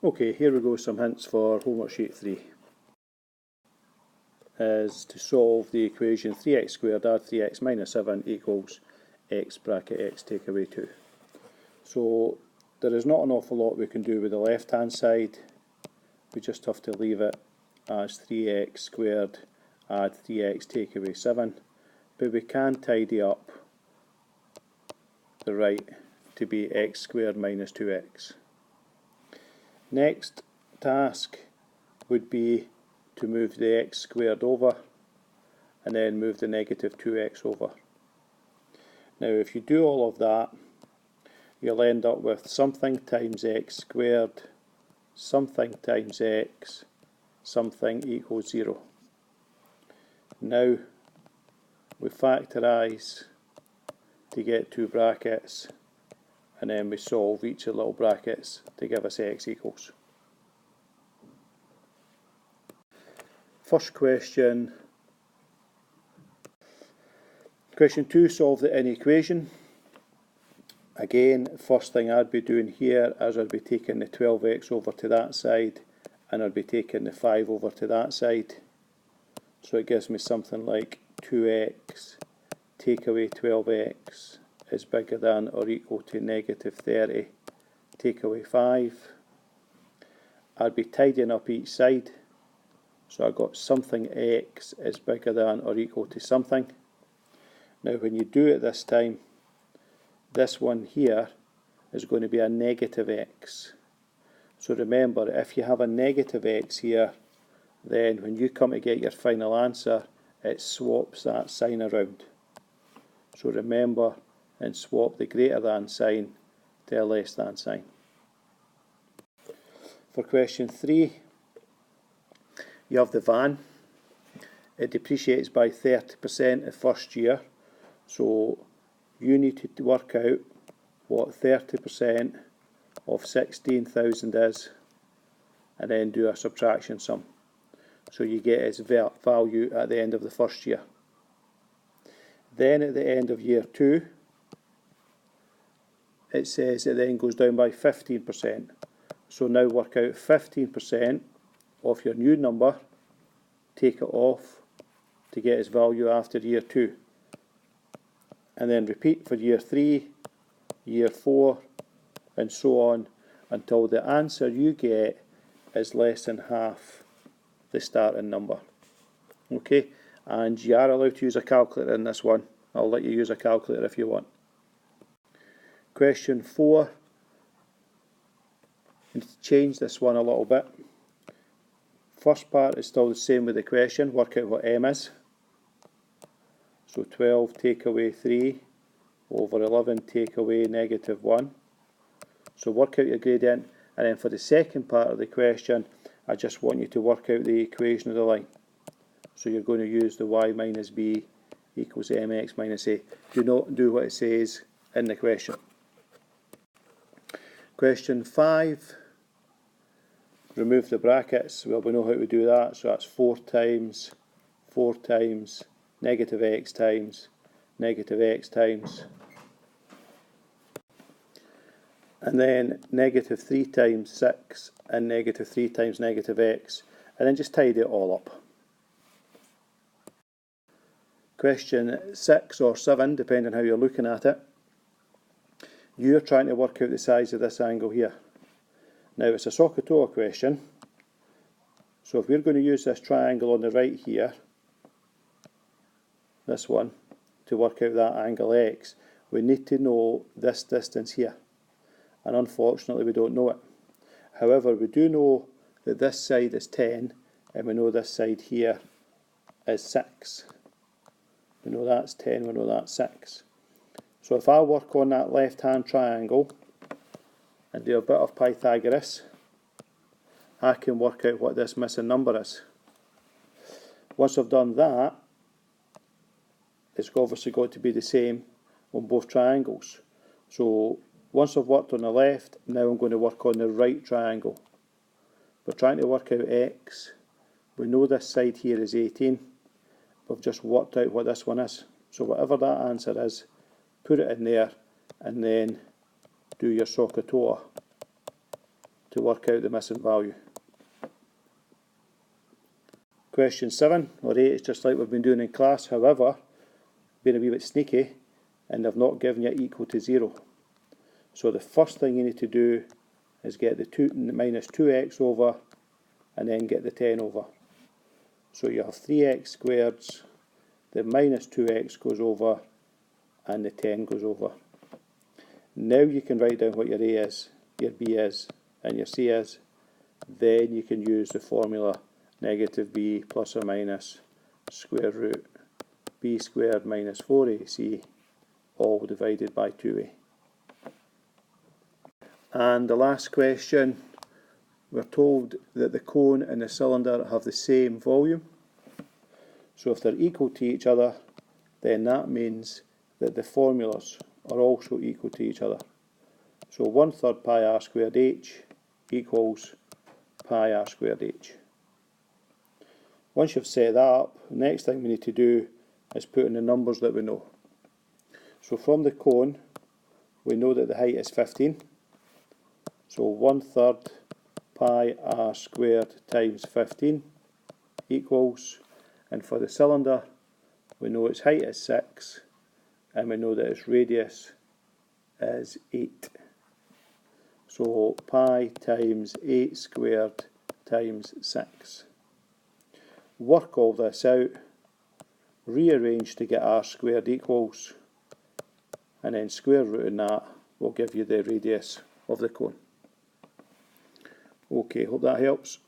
Okay, here we go, some hints for homework sheet 3. Is to solve the equation 3x squared add 3x minus 7 equals x bracket x take away 2. So there is not an awful lot we can do with the left hand side. We just have to leave it as 3x squared add 3x take away 7, but we can tidy up the right to be x squared minus 2x. Next task would be to move the x squared over and then move the negative 2x over. Now if you do all of that, you'll end up with something times x squared, something times x, something equals 0. Now we factorise to get two brackets, and then we solve each of the little brackets to give us x equals. First question. Question 2, solve the inequation. Again, first thing I'd be doing here is I'd be taking the 12x over to that side, and I'd be taking the 5 over to that side. So it gives me something like 2x take away 12x is bigger than or equal to negative 30 take away 5. I'd be tidying up each side. So I got something x is bigger than or equal to something. Now when you do it this time, this one here is going to be a negative x. So remember, if you have a negative x here, then when you come to get your final answer, it swaps that sign around. So remember and swap the greater than sign to a less than sign. For question 3, you have the van. It depreciates by 30% the first year. So you need to work out what 30% of 16,000 is, and then do a subtraction sum. So you get its value at the end of the first year. Then at the end of year 2, it says it then goes down by 15%. So now work out 15% of your new number, take it off to get its value after year 2. And then repeat for year 3, year 4, and so on until the answer you get is less than half the starting number. Okay, and you are allowed to use a calculator in this one. I'll let you use a calculator if you want. Question 4. I need to change this one a little bit. First part is still the same with the question. Work out what m is. So 12 take away 3 over 11 take away negative 1. So work out your gradient, and then for the second part of the question, I just want you to work out the equation of the line. So you're going to use the y minus b equals mx minus a. Do not do what it says in the question. Question 5. Remove the brackets. Well, we know how to do that. So that's 4 times negative x times negative x times, and then negative 3 times 6 and negative 3 times negative x, and then just tidy it all up. Question 6 or 7, depending on how you're looking at it. You're trying to work out the size of this angle here. Now it's a SOHCAHTOA question, so if we're going to use this triangle on the right here, this one, to work out that angle x, we need to know this distance here, and unfortunately we don't know it. However, we do know that this side is 10, and we know this side here is 6. We know that's 10, we know that's 6. So if I work on that left hand triangle and do a bit of Pythagoras, I can work out what this missing number is. Once I've done that, it's obviously got to be the same on both triangles. So once I've worked on the left, now I'm going to work on the right triangle. We're trying to work out x. We know this side here is 18. We've just worked out what this one is. So whatever that answer is, put it in there and then do your SOHCAHTOA to work out the missing value. Question 7 or 8 is just like we've been doing in class, however, being a wee bit sneaky, and I've not given you equal to 0. So the first thing you need to do is get the minus 2x over, and then get the 10 over. So you have 3x squared, the minus 2x goes over, and the 10 goes over. Now you can write down what your A is, your B is, and your C is. Then you can use the formula negative b plus or minus square root b squared minus 4ac, all divided by 2a. And the last question, we're told that the cone and the cylinder have the same volume. So if they're equal to each other, then that means that the formulas are also equal to each other. So 1/3 pi r squared h equals pi r squared h. Once you've set that up, the next thing we need to do is put in the numbers that we know. So from the cone, we know that the height is 15. So 1/3 pi r squared times 15 equals, and for the cylinder, we know its height is 6, and we know that its radius is 8. So pi times 8 squared times 6. Work all this out, rearrange to get r squared equals, and then square rooting that will give you the radius of the cone. Okay, hope that helps.